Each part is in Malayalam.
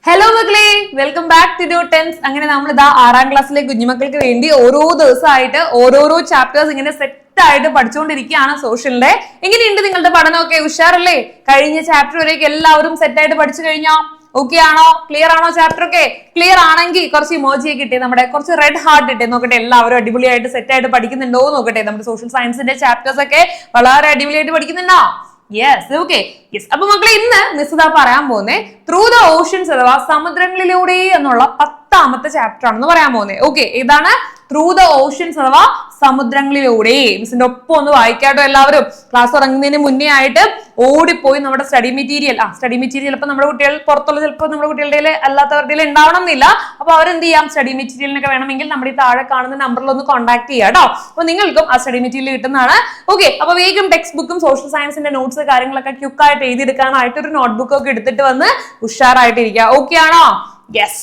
ഹലോ മക്കളെ, welcome back to new tens. അങ്ങനെ നമ്മൾ ഇതാ 6ാം ക്ലാസ്സിലെ കുഞ്ഞുമക്കൾക്ക് വേണ്ടി ഓരോ ദിവസമായിട്ട് ഓരോരോ ചാപ്റ്റേഴ്സ് ഇങ്ങനെ സെറ്റ് ആയിട്ട് പഠിച്ചുകൊണ്ടിരിക്കുകയാണ് സോഷ്യലിന്റെ. എങ്ങനെയുണ്ട് നിങ്ങളുടെ പഠനമൊക്കെ? ഉഷാറല്ലേ? കഴിഞ്ഞ ചാപ്റ്റർ വരെയൊക്കെ എല്ലാവരും സെറ്റ് ആയിട്ട് പഠിച്ചു കഴിഞ്ഞോ? ഓക്കെ ആണോ? ക്ലിയർ ആണോ? ചാപ്റ്റർ ഒക്കെ ക്ലിയർ ആണെങ്കിൽ കുറച്ച് ഇമോജിയൊക്കെ കിട്ടി, നമ്മുടെ കുറച്ച് റെഡ് ഹാർട്ട് ഇട്ടേ നോക്കട്ടെ. എല്ലാവരും അടിപൊളിയായിട്ട് സെറ്റ് ആയിട്ട് പഠിക്കുന്നുണ്ടോ നോക്കട്ടെ. നമ്മുടെ സോഷ്യൽ സയൻസിന്റെ ചാപ്റ്റേഴ്സ് ഒക്കെ വളരെ അടിപൊളിയായിട്ട് പഠിക്കുന്നുണ്ടോ? Yes, okay. യെസ്. അപ്പൊ മക്കളെ, ഇന്ന് മിസ് ഇതാ പറയാൻ പോകുന്നേ ത്രൂ ദ ഓഷ്യൻസ് അഥവാ സമുദ്രങ്ങളിലൂടെ എന്നുള്ള 10ാമത്തെ ചാപ്റ്റർ ആണെന്ന് പറയാൻ പോകുന്നത്. ഓക്കെ, ഇതാണ് ത്രൂ ദ ഓഷ്യൻസ് അഥവാ സമുദ്രങ്ങളിലൂടെ. മിസ്സിന്റെ ഒപ്പം ഒന്ന് വായിക്കാട്ടോ എല്ലാവരും. ക്ലാസ് തുടങ്ങുന്നതിന് മുന്നേ ആയിട്ട് ഓടിപ്പോയി നമ്മുടെ സ്റ്റഡി മെറ്റീരിയൽ ചിലപ്പോൾ നമ്മുടെ കുട്ടികൾ പുറത്തുള്ള ചിലപ്പോൾ നമ്മുടെ കുട്ടികളുടെ അല്ലാത്തവരുടെ ഉണ്ടാവണം എന്നില്ല. അപ്പൊ അവരെന്ത് ചെയ്യാം, സ്റ്റഡി മെറ്റീരിയലിനൊക്കെ വേണമെങ്കിൽ നമ്മുടെ ഈ താഴെ കാണുന്ന നമ്പറിൽ ഒന്ന് കോൺടാക്ട് ചെയ്യാം കേട്ടോ. അപ്പൊ നിങ്ങൾക്കും ആ സ്റ്റഡി മെറ്റീരിയൽ കിട്ടുന്നതാണ്. ഓക്കെ, അപ്പൊ വേഗം ടെക്സ്റ്റ് ബുക്കും സോഷ്യൽ സയൻസിന്റെ നോട്ട്സ് കാര്യങ്ങളൊക്കെ ക്യുക്കായിട്ട് എഴുതിയെടുക്കാനായിട്ട് ഒരു നോട്ട്ബുക്ക് ഒക്കെ എടുത്തിട്ട് വന്ന് ഉഷാറായിട്ടിരിക്കുക. ഓക്കെ ആണോ? യെസ്.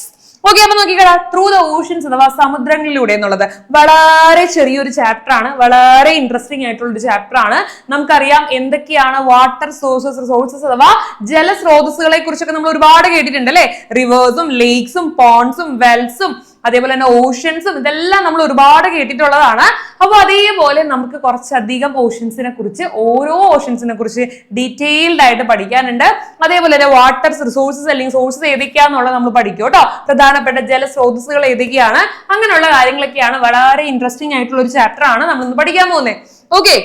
ഓക്കെ, അപ്പൊ നോക്കിക്കടാ, ത്രൂ ദ ഓഷ്യൻസ് അഥവാ സമുദ്രങ്ങളിലൂടെ എന്നുള്ളത് വളരെ ചെറിയൊരു ചാപ്റ്റർ ആണ്, വളരെ ഇൻട്രസ്റ്റിംഗ് ആയിട്ടുള്ള ഒരു ചാപ്റ്റർ ആണ്. നമുക്കറിയാം എന്തൊക്കെയാണ് വാട്ടർ സോഴ്സസ് അഥവാ ജലസ്രോതസ്സുകളെ കുറിച്ചൊക്കെ നമ്മൾ ഒരുപാട് കേട്ടിട്ടുണ്ട് അല്ലെ. റിവേഴ്സും ലേക്സും പോൺസും വെൽസും അതേപോലെ തന്നെ ഓഷ്യൻസും ഇതെല്ലാം നമ്മൾ ഒരുപാട് കേട്ടിട്ടുള്ളതാണ്. അപ്പൊ അതേപോലെ നമുക്ക് കുറച്ചധികം ഓഷ്യൻസിനെ കുറിച്ച്, ഓരോ ഓഷ്യൻസിനെ കുറിച്ച് ഡീറ്റെയിൽഡ് ആയിട്ട് പഠിക്കാനുണ്ട്. അതേപോലെ തന്നെ വാട്ടർ റിസോഴ്സസ് അല്ലെങ്കിൽ സോഴ്സസ് ഏതൊക്കെയാന്നുള്ളത് നമ്മൾ പഠിക്കും കേട്ടോ. പ്രധാനപ്പെട്ട ജലസ്രോതസ്സുകൾ ഏതൊക്കെയാണ്, അങ്ങനെയുള്ള കാര്യങ്ങളൊക്കെയാണ്. വളരെ ഇൻട്രസ്റ്റിംഗ് ആയിട്ടുള്ള ഒരു ചാപ്റ്റർ ആണ് നമ്മൾ ഇന്ന് പഠിക്കാൻ പോകുന്നത്. Okay,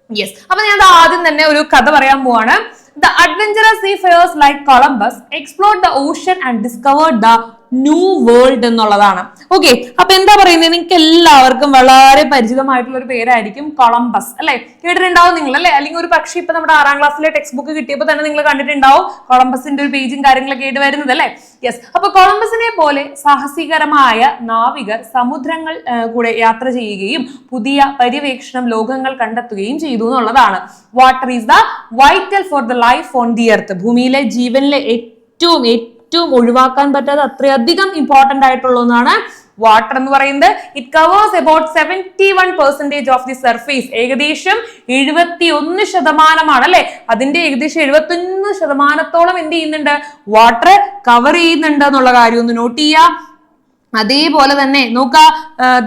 yes. അപ്പൊ ഞാൻ ആദ്യം തന്നെ ഒരു കഥ പറയാൻ പോവാണ്. The adventurous seafarers like Columbus explored the ocean and discovered the new world എന്നുള്ളതാണ്. ഓക്കെ, അപ്പൊ എന്താ പറയുന്നത്, നിങ്ങൾക്ക് എല്ലാവർക്കും വളരെ പരിചിതമായിട്ടുള്ള ഒരു പേരായിരിക്കും കൊളംബസ് അല്ലെ. കേട്ടിട്ടുണ്ടാവും നിങ്ങൾ അല്ലെ. അല്ലെങ്കിൽ ഒരു പക്ഷേ ഇപ്പൊ നമ്മുടെ 6ാം ക്ലാസ്സിലെ ടെക്സ്റ്റ് ബുക്ക് കിട്ടിയപ്പോൾ തന്നെ നിങ്ങൾ കണ്ടിട്ടുണ്ടാവും കൊളംബസിന്റെ ഒരു പേജും കാര്യങ്ങളൊക്കെ ആയിട്ട് വരുന്നത് അല്ലെ. യെസ്. അപ്പൊ കൊളംബസിനെ പോലെ സാഹസികരമായ നാവികർ സമുദ്രങ്ങൾ കൂടെ യാത്ര ചെയ്യുകയും പുതിയ പര്യവേക്ഷണം ലോകങ്ങൾ കണ്ടെത്തുകയും ചെയ്തു എന്നുള്ളതാണ്. Water is the vital for the life on the earth. ഭൂമിയിലെ ജീവനിലെ ഏറ്റവും ഒഴിവാക്കാൻ പറ്റാത്ത അത്രയധികം ഇമ്പോർട്ടന്റ് ആയിട്ടുള്ള ഒന്നാണ് വാട്ടർ എന്ന് പറയുന്നത്. It covers about 71% of the surface. ഏകദേശം 71% അല്ലെ. അതിന്റെ ഏകദേശം 71% എന്ത് ചെയ്യുന്നുണ്ട്, വാട്ടർ കവർ ചെയ്യുന്നുണ്ട് എന്നുള്ള കാര്യം ഒന്ന് നോട്ട് ചെയ്യാം. അതേപോലെ തന്നെ നോക്കാം,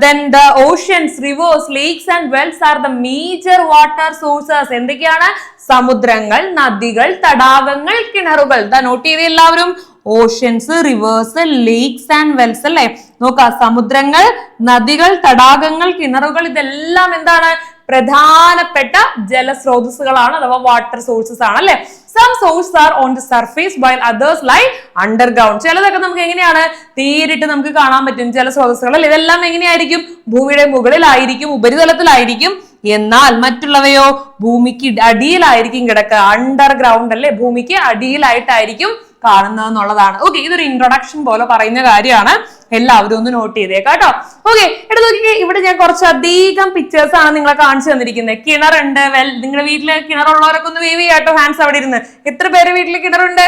then the oceans, rivers, lakes and wells are the major water sources. എന്തൊക്കെയാണ്? സമുദ്രങ്ങൾ, നദികൾ, തടാകങ്ങൾ, കിണറുകൾ. നോട്ട് ചെയ്ത് എല്ലാവരും. Oceans, reverse, lakes and Wells അല്ലെ. നോക്കാം, സമുദ്രങ്ങൾ, നദികൾ, തടാകങ്ങൾ, കിണറുകൾ, ഇതെല്ലാം എന്താണ്? പ്രധാനപ്പെട്ട ജലസ്രോതസ്സുകളാണ് അഥവാ വാട്ടർ സോഴ്സസ് ആണ് അല്ലെ. Some sources are on the surface while others lie underground. ചിലതൊക്കെ നമുക്ക് എങ്ങനെയാണ്, നേരിട്ട് നമുക്ക് കാണാൻ പറ്റും ജലസ്രോതസ്സുകൾ അല്ലെ. ഇതെല്ലാം എങ്ങനെയായിരിക്കും? ഭൂമിയുടെ മുകളിലായിരിക്കും, ഉപരിതലത്തിലായിരിക്കും. എന്നാൽ മറ്റുള്ളവയോ ഭൂമിക്ക് അടിയിലായിരിക്കും കിടക്കുക. അണ്ടർഗ്രൗണ്ട് അല്ലെ, ഭൂമിക്ക് അടിയിലായിട്ടായിരിക്കും കാണുന്നതെന്നുള്ളതാണ്. ഓക്കെ, ഇതൊരു ഇൻട്രൊഡക്ഷൻ പോലെ പറയുന്ന കാര്യമാണ്. എല്ലാവരും ഒന്ന് നോട്ട് ചെയ്തേക്കാം കേട്ടോ. ഓക്കെ, എടുത്ത് നോക്കിക്കേ, ഇവിടെ ഞാൻ കുറച്ചധികം പിക്ചേഴ്സ് ആണ് നിങ്ങളെ കാണിച്ചു തന്നിരിക്കുന്നത്. കിണറുണ്ട്. നിങ്ങളുടെ വീട്ടില് കിണറുള്ളവരൊക്കെ ഒന്ന് വേവ് ചെയ്യാട്ടോ. ഹാൻഡ്സ് അവിടെ ഇരുന്ന്. എത്ര പേര് വീട്ടിൽ കിണറുണ്ട്?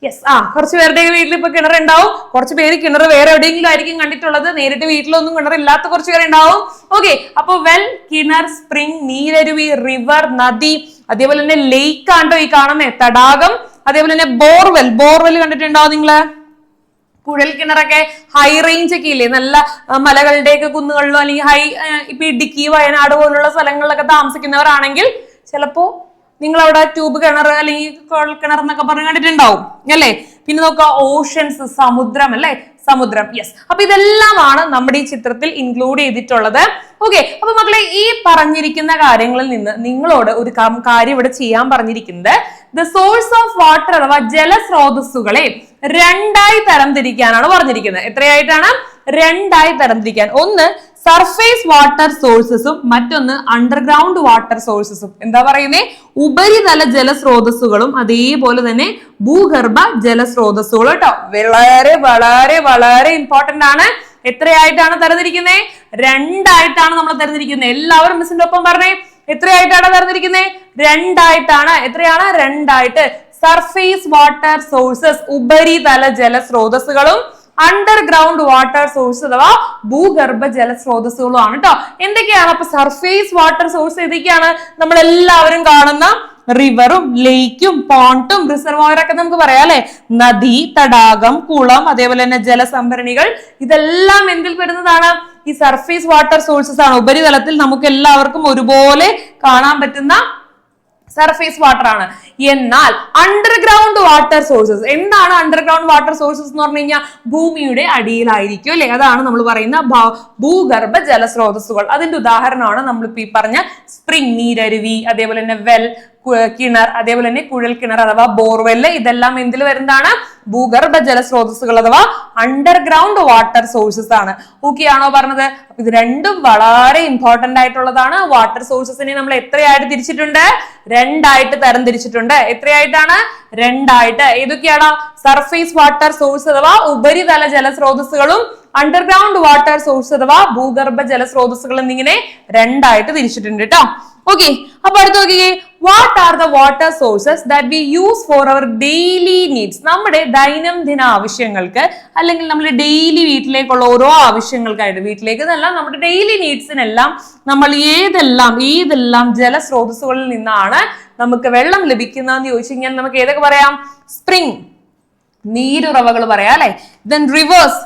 യെസ്. കുറച്ച് പേരുടെ വീട്ടിൽ ഇപ്പൊ കിണറുണ്ടാവും. കുറച്ച് പേര് കിണർ വേറെ എവിടെയെങ്കിലും ആയിരിക്കും കണ്ടിട്ടുള്ളത്. നേരിട്ട് വീട്ടിലൊന്നും കിണറില്ലാത്ത കുറച്ച് പേരുണ്ടാവും. ഓക്കെ, അപ്പൊ വെൽ, കിണർ, സ്പ്രിംഗ്, നീരരുവി, റിവർ, നദി, അതേപോലെ തന്നെ ലേക്ക് ആണ്ടോ ഈ കാണുന്നേ, തടാകം. അതേപോലെ തന്നെ ബോർവെൽ കണ്ടിട്ടുണ്ടാവും നിങ്ങള്. കുഴൽ കിണറൊക്കെ ഹൈ റേഞ്ച് ഒക്കെ ഇല്ലേ, നല്ല മലകളുടെ ഒക്കെ കുന്നുകളിലോ അല്ലെങ്കിൽ ഇപ്പൊ ഇടുക്കി, വയനാട് പോലുള്ള സ്ഥലങ്ങളിലൊക്കെ താമസിക്കുന്നവരാണെങ്കിൽ ചിലപ്പോ നിങ്ങൾ അവിടെ ട്യൂബ് കിണർ അല്ലെങ്കിൽ കുഴൽ കിണർ എന്നൊക്കെ പറഞ്ഞ് കണ്ടിട്ടുണ്ടാവും അല്ലേ. പിന്നെ നോക്കുക, ഓഷ്യൻസ്, സമുദ്രം അല്ലെ. സമുദ്രം, യെസ്. അപ്പൊ ഇതെല്ലാമാണ് നമ്മുടെ ഈ ചിത്രത്തിൽ ഇൻക്ലൂഡ് ചെയ്തിട്ടുള്ളത്. ഓക്കെ, അപ്പൊ മക്കളെ, ഈ പറഞ്ഞിരിക്കുന്ന കാര്യങ്ങളിൽ നിന്ന് നിങ്ങളോട് ഒരു കാര്യം ഇവിടെ ചെയ്യാൻ പറഞ്ഞിരിക്കുന്നത്, ദ സോഴ്സ് ഓഫ് വാട്ടർ അഥവാ ജലസ്രോതസ്സുകളെ 2ആയി തരംതിരിക്കാനാണ് പറഞ്ഞിരിക്കുന്നത്. എത്രയായിട്ടാണ്? 2ആയി തരംതിരിക്കാൻ. ഒന്ന് സർഫേസ് വാട്ടർ സോഴ്സസും മറ്റൊന്ന് അണ്ടർഗ്രൗണ്ട് വാട്ടർ സോഴ്സസും. എന്താ പറയുന്നേ? ഉപരിതല ജലസ്രോതസ്സുകളും അതേപോലെ തന്നെ ഭൂഗർഭ ജലസ്രോതസ്സുകളും കേട്ടോ. വളരെ വളരെ വളരെ ഇമ്പോർട്ടന്റ് ആണ്. എത്രയായിട്ടാണ് തരംതിരിക്കുന്നത്? 2ആയിട്ടാണ് നമ്മൾ തരംതിരിക്കുന്നത്. എല്ലാവരും മിസ്സിന്റെ ഒപ്പം പറഞ്ഞേ, എത്രയായിട്ടാണ് തരംതിരിക്കുന്നത്? 2ആയിട്ടാണ്. എത്രയാണ്? 2ആയിട്ട്. സർഫേസ് വാട്ടർ സോഴ്സസ്, ഉപരിതല ജലസ്രോതസ്സുകളും അണ്ടർഗ്രൗണ്ട് വാട്ടർ സോഴ്സ് അഥവാ ഭൂഗർഭ ജലസ്രോതസ്സുകളുമാണ് കേട്ടോ. എന്തൊക്കെയാണ് അപ്പൊ സർഫേസ് വാട്ടർ സോഴ്സ്? ഏതൊക്കെയാണ്? നമ്മൾ എല്ലാവരും കാണുന്ന റിവറും ലേക്കും പോണ്ടും റിസർവോയർ ഒക്കെ നമുക്ക് പറയാം അല്ലെ. നദി, തടാകം, കുളം, അതേപോലെ തന്നെ ജലസംഭരണികൾ, ഇതെല്ലാം എന്തിൽ വരുന്നതാണ്? ഈ സർഫേസ് വാട്ടർ സോഴ്സസ് ആണ്. ഉപരിതലത്തിൽ നമുക്ക് എല്ലാവർക്കും ഒരുപോലെ കാണാൻ പറ്റുന്ന സർഫേസ് വാട്ടർ ആണ്. എന്നാൽ അണ്ടർഗ്രൗണ്ട് വാട്ടർ സോഴ്സസ്, എന്താണ് അണ്ടർഗ്രൗണ്ട് വാട്ടർ സോഴ്സസ് എന്ന് പറഞ്ഞു കഴിഞ്ഞാൽ? ഭൂമിയുടെ അടിയിലായിരിക്കും അല്ലെ. അതാണ് നമ്മൾ പറയുന്ന ഭൂഗർഭ ജലസ്രോതസ്സുകൾ. അതിന്റെ ഉദാഹരണമാണ് നമ്മളിപ്പോ ഈ പറഞ്ഞ സ്പ്രിംഗ്, നീരരുവി, അതേപോലെ തന്നെ വെൽ, കിണർ, അതേപോലെ തന്നെ കുഴൽ കിണർ അഥവാ ബോർവെല്. ഇതെല്ലാം എന്തിൽ വരുന്നതാണ്? ഭൂഗർഭ ജലസ്രോതസ്സുകൾ അഥവാ അണ്ടർഗ്രൗണ്ട് വാട്ടർ സോഴ്സസ് ആണ്. ഓക്കെ ആണോ പറഞ്ഞത്? അപ്പൊ ഇത് രണ്ടും വളരെ ഇമ്പോർട്ടന്റ് ആയിട്ടുള്ളതാണ്. വാട്ടർ സോഴ്സസിനെ നമ്മൾ എത്രയായിട്ട് തിരിച്ചിട്ടുണ്ട്? രണ്ടായിട്ട് തരം തിരിച്ചിട്ടുണ്ട്. എത്രയായിട്ടാണ്? രണ്ടായിട്ട്. ഏതൊക്കെയാണ്? സർഫേസ് വാട്ടർ സോഴ്സ് അഥവാ ഉപരിതല ജലസ്രോതസ്സുകളും അണ്ടർഗ്രൗണ്ട് വാട്ടർ സോഴ്സ് അഥവാ ഭൂഗർഭ ജലസ്രോതസ്സുകൾ എന്നിങ്ങനെ രണ്ടായിട്ട് തിരിച്ചിട്ടുണ്ട് കേട്ടോ. ഓക്കെ, അപ്പൊ അടുത്ത് നോക്കിയേ, what are the water sources that we use for our daily needs? നമ്മുടെ ദൈനംദിന ആവശ്യങ്ങൾക്ക് അല്ലെങ്കിൽ നമ്മുടെ ഡെയിലി വീട്ടിലേക്കുള്ള ഓരോ ആവശ്യങ്ങൾക്കായിട്ട്, വീട്ടിലേക്ക് എന്നല്ല, നമ്മുടെ ഡെയിലി നീഡ്സിനെല്ലാം നമ്മൾ ഏതെല്ലാം ജലസ്രോതസ്സുകളിൽ നിന്നാണ് നമുക്ക് വെള്ളം ലഭിക്കുന്നതെന്ന് ചോദിച്ചു കഴിഞ്ഞാൽ നമുക്ക് ഏതൊക്കെ പറയാം? സ്പ്രിംഗ്, നീരുറവകൾ പറയാം അല്ലെ. ദെൻ റിവേഴ്സ്,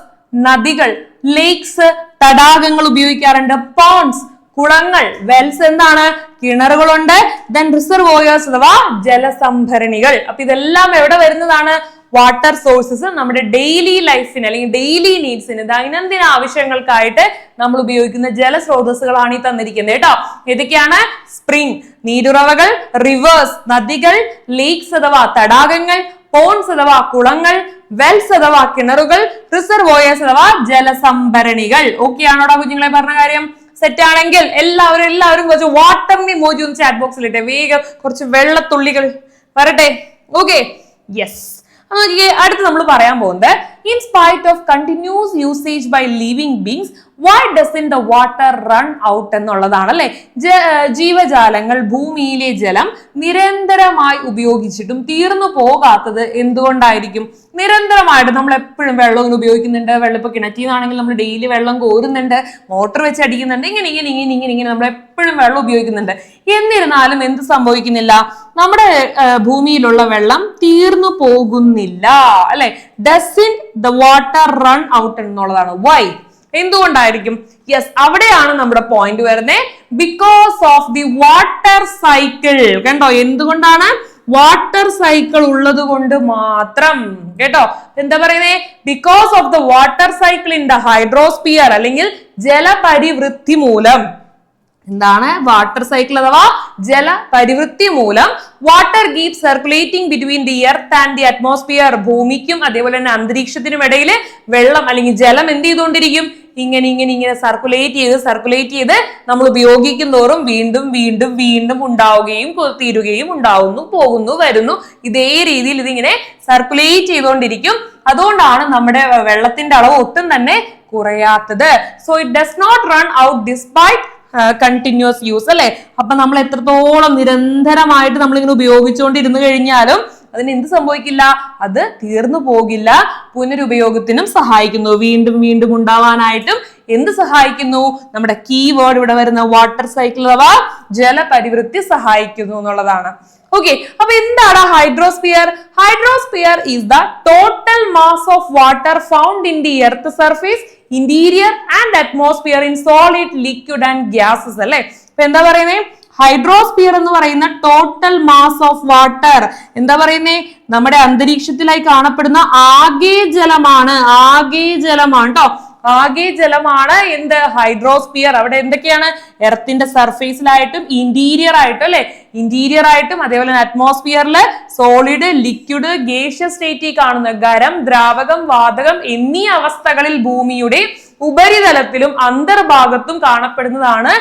നദികൾ, ലേക്സ്, തടാകങ്ങൾ ഉപയോഗിക്കാറുണ്ട്. പോണ്ട്സ്, കുളങ്ങൾ, വെൽസ് എന്താണ്? കിണറുകളുണ്ട്. ദെൻ റിസർവോയേഴ്സ് അഥവാ ജലസംഭരണികൾ. അപ്പൊ ഇതെല്ലാം എവിടെ വരുന്നതാണ്? Water sources. നമ്മുടെ ഡെയിലി ലൈഫിന് അല്ലെങ്കിൽ ഡെയിലി നീഡ്സിന്, ദൈനംദിന ആവശ്യങ്ങൾക്കായിട്ട് നമ്മൾ ഉപയോഗിക്കുന്ന ജലസ്രോതസ്സുകളാണ് ഈ തന്നിരിക്കുന്നത് കേട്ടോ. ഏതൊക്കെയാണ്? സ്പ്രിംഗ്, നീരുറവകൾ, റിവേഴ്സ്, നദികൾ, ലേക്സ് അഥവാ തടാകങ്ങൾ, പോണ്ട്സ് അഥവാ കുളങ്ങൾ, വെൽസ് അഥവാ കിണറുകൾ, റിസർവോയേഴ്സ് അഥവാ ജലസംഭരണികൾ. ഓക്കെ ആണോടാ കുഞ്ഞുങ്ങളെ പറഞ്ഞ കാര്യം? സെറ്റ് ആണെങ്കിൽ എല്ലാവരും കുറച്ച് വാട്ടറിന്റെ ഇമോജി ഒന്ന് ചാറ്റ് ബോക്സിൽ ഇട്ടെ. വേഗം കുറച്ച് വെള്ളത്തുള്ളികൾ വരട്ടെ. Okay, yes. നോക്കിയേ, അടുത്ത് നമ്മൾ പറയാൻ പോകുന്നത്, in spite of continuous usage by living beings why doesn't the water run out എന്നുള്ളതാണ് അല്ലെ. ജീവജാലങ്ങൾ ഭൂമിയിലെ ജലം നിരന്തരമായി ഉപയോഗിച്ചിട്ടും തീർന്നു പോകാത്തത് എന്തുകൊണ്ടായിരിക്കും? നിരന്തരമായിട്ട് നമ്മൾ എപ്പോഴും വെള്ളം ഇങ്ങനെ ഉപയോഗിക്കുന്നുണ്ട്. വെള്ളം ഇപ്പൊ കിണറ്റിൽ നിന്നാണെങ്കിൽ നമ്മൾ ഡെയിലി വെള്ളം കോരുന്നുണ്ട്, മോട്ടർ വെച്ച് അടിക്കുന്നുണ്ട്, ഇങ്ങനെ നമ്മൾ എപ്പോഴും വെള്ളം ഉപയോഗിക്കുന്നുണ്ട്. എന്നിരുന്നാലും എന്ത് സംഭവിക്കുന്നില്ല? നമ്മുടെ ഭൂമിയിലുള്ള വെള്ളം തീർന്നു പോകുന്നില്ല അല്ലെ. Doesn't the water run out എന്നുള്ളതാണ്. വൈ? എന്തുകൊണ്ടായിരിക്കും? യെസ്, അവിടെയാണ് നമ്മുടെ പോയിന്റ് വരുന്നത്. Because of the water cycle. കണ്ടോ, എന്തുകൊണ്ടാണ്? വാട്ടർ സൈക്കിൾ ഉള്ളത് കൊണ്ട് മാത്രം. കേട്ടോ, എന്താ പറയുന്നേ? Because of the water cycle in the hydrosphere അല്ലെങ്കിൽ ജലപരിവൃത്തി മൂലം. എന്താണ് വാട്ടർ സൈക്കിൾ അഥവാ ജലപരിവൃത്തി മൂലം water keep circulating between the earth and the atmosphere. ഭൂമിക്കും അതേപോലെ തന്നെ അന്തരീക്ഷത്തിനും ഇടയിൽ വെള്ളം അല്ലെങ്കിൽ ജലം എന്ത് ചെയ്തുകൊണ്ടിരിക്കും? ഇങ്ങനെ സർക്കുലേറ്റ് ചെയ്ത് നമ്മൾ ഉപയോഗിക്കും തോറും വീണ്ടും ഉണ്ടാവുകയും തീരുകയും, ഉണ്ടാവുന്നു, പോകുന്നു, വരുന്നു, ഇതേ രീതിയിൽ ഇതിങ്ങനെ സർക്കുലേറ്റ് ചെയ്തുകൊണ്ടിരിക്കും. അതുകൊണ്ടാണ് നമ്മുടെ വെള്ളത്തിന്റെ അളവ് ഒട്ടും തന്നെ കുറയാത്തത്. So it does not run out despite continuous use അല്ലെ. അപ്പൊ നമ്മൾ എത്രത്തോളം നിരന്തരമായിട്ട് നമ്മളിങ്ങനെ ഉപയോഗിച്ചുകൊണ്ടിരുന്നു കഴിഞ്ഞാലും അതിന് എന്ത് സംഭവിക്കില്ല? അത് തീർന്നു പോകില്ല. പുനരുപയോഗത്തിനും സഹായിക്കുന്നു. വീണ്ടും ഉണ്ടാവാനായിട്ടും എന്ത് സഹായിക്കുന്നു? നമ്മുടെ കീവേഡ് ഇവിടെ വരുന്ന വാട്ടർ സൈക്കിൾ അഥവാ ജലപരിവൃത്തി സഹായിക്കുന്നു എന്നുള്ളതാണ്. ഓക്കെ, അപ്പൊ എന്താണ് hydrosphere? Hydrosphere is the total mass of water found in the earth surface, interior and atmosphere in solid, liquid and gases അല്ലെ. ഇപ്പൊ എന്താ പറയുന്നത്? ഹൈഡ്രോസ്ഫിയർ എന്ന് പറയുന്ന ടോട്ടൽ മാസ് ഓഫ് വാട്ടർ. എന്താ പറയുന്നേ? നമ്മുടെ അന്തരീക്ഷത്തിലായി കാണപ്പെടുന്ന ആകെ ജലമാണ് കേട്ടോ. ആകെ ജലമാണ് എന്ത്? ഹൈഡ്രോസ്ഫിയർ. അവിടെ എന്തൊക്കെയാണ്? എർത്തിന്റെ സർഫേസിലായിട്ടും ഇന്റീരിയർ ആയിട്ടും അല്ലെ. ഇന്റീരിയർ ആയിട്ടും അതേപോലെ അറ്റ്മോസ്ഫിയറില് സോളിഡ്, ലിക്വിഡ്, ഗേഷ്യസ് സ്റ്റേറ്റിൽ കാണുന്ന ഖരം, ദ്രാവകം, വാതകം എന്നീ അവസ്ഥകളിൽ ഭൂമിയുടെ ഉപരിതലത്തിലും അന്തർഭാഗത്തും കാണപ്പെടുന്നതാണ്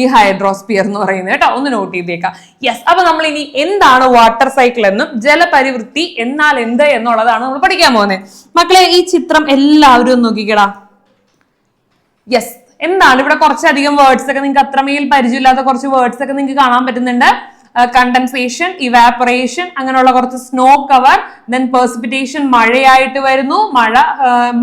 ഈ ഹൈഡ്രോസ്ഫിയർ എന്ന് പറയുന്നത് കേട്ടോ. ഒന്ന് നോട്ട് ചെയ്തേക്കാം. യെസ്, അപ്പൊ നമ്മൾ ഇനി എന്താണ് വാട്ടർ സൈക്കിൾ എന്നും ജലപരിവൃത്തി എന്നാൽ എന്ത് എന്നുള്ളതാണ് നമ്മൾ പഠിക്കാൻ പോകുന്നത്. മക്കളെ, ഈ ചിത്രം എല്ലാവരും ഒന്ന് നോക്കിക്കടാ. യെസ്, എന്താണ് ഇവിടെ കുറച്ചധികം വേർഡ്സ് ഒക്കെ നിങ്ങൾക്ക് അത്രമേൽ പരിചയമില്ലാത്ത കുറച്ച് വേർഡ്സ് ഒക്കെ നിങ്ങൾക്ക് കാണാൻ പറ്റുന്നുണ്ട്. കണ്ടൻസേഷൻ, ഇവാപറേഷൻ, അങ്ങനെയുള്ള കുറച്ച് സ്നോ കവർ, ദെൻ പെർസിപ്പിറ്റേഷൻ, മഴയായിട്ട് വരുന്നു,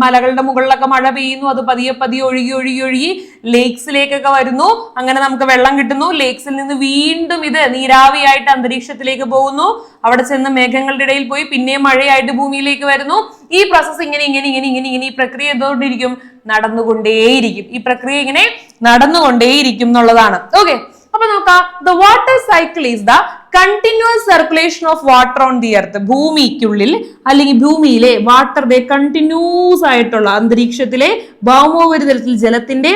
മലകളുടെ മുകളിലൊക്കെ മഴ പെയ്യുന്നു, അത് പതിയെ പതിയെ ഒഴുകി ഒഴുകി ഒഴുകി ലേക്സിലേക്കൊക്കെ വരുന്നു, അങ്ങനെ നമുക്ക് വെള്ളം കിട്ടുന്നു. ലേക്സിൽ നിന്ന് വീണ്ടും ഇത് നീരാവിയായിട്ട് അന്തരീക്ഷത്തിലേക്ക് പോകുന്നു, അവിടെ ചെന്ന് മേഘങ്ങളുടെ ഇടയിൽ പോയി പിന്നെയും മഴയായിട്ട് ഭൂമിയിലേക്ക് വരുന്നു. ഈ പ്രോസസ് ഇങ്ങനെ ഇങ്ങനെ ഇങ്ങനെ ഇങ്ങനെ ഇങ്ങനെ ഈ പ്രക്രിയ എന്തുകൊണ്ടിരിക്കും? നടന്നുകൊണ്ടേയിരിക്കും. ഈ പ്രക്രിയ ഇങ്ങനെ നടന്നുകൊണ്ടേയിരിക്കും എന്നുള്ളതാണ്. ഓക്കെ, അപ്പൊ നോക്കാം. The water cycle is the continuous circulation of water on the earth. ഭൂമിക്കുള്ളിൽ അല്ലെങ്കിൽ ഭൂമിയിലെ വാട്ടർ കണ്ടിന്യൂസ് ആയിട്ടുള്ള അന്തരീക്ഷത്തിലെ ഭൗമോപരിതലത്തിൽ ജലത്തിന്റെ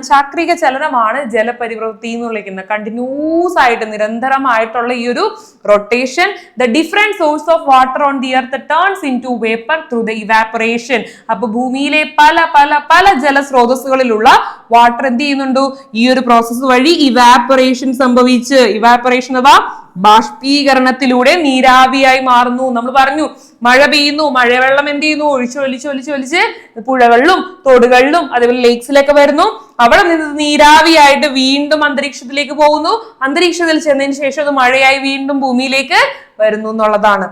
ചാക്രിക ചലനമാണ് ജലപരിവൃത്തി എന്ന് വിളിക്കുന്നത്. കണ്ടിന്യൂസ് ആയിട്ട് നിരന്തരമായിട്ടുള്ള ഈ ഒരു rotation. The different source of water on the earth turns into vapour through the evaporation. അപ്പൊ ഭൂമിയിലെ പല പല പല ജലസ്രോതസ്സുകളിലുള്ള വാട്ടർ എന്ത് ചെയ്യുന്നുണ്ട്? ഈ ഒരു പ്രോസസ്സ് വഴി ഇവാപറേഷൻ സംഭവിച്ച്, ഇവാപറേഷൻ അഥവാ ബാഷ്പീകരണത്തിലൂടെ നീരാവിയായി മാറുന്നു. നമ്മൾ പറഞ്ഞു മഴ പെയ്യുന്നു, മഴവെള്ളം എന്ത് ചെയ്യുന്നു? ഒലിച്ച് പുഴകളിലും തോടുകളിലും അതേപോലെ ലേക്സിലൊക്കെ വരുന്നു. അവിടെ നിന്ന് നീരാവിയായിട്ട് വീണ്ടും അന്തരീക്ഷത്തിലേക്ക് പോകുന്നു. അന്തരീക്ഷത്തിൽ ചെന്നതിന് ശേഷം അത് മഴയായി വീണ്ടും ഭൂമിയിലേക്ക് വരുന്നു എന്നുള്ളതാണ്.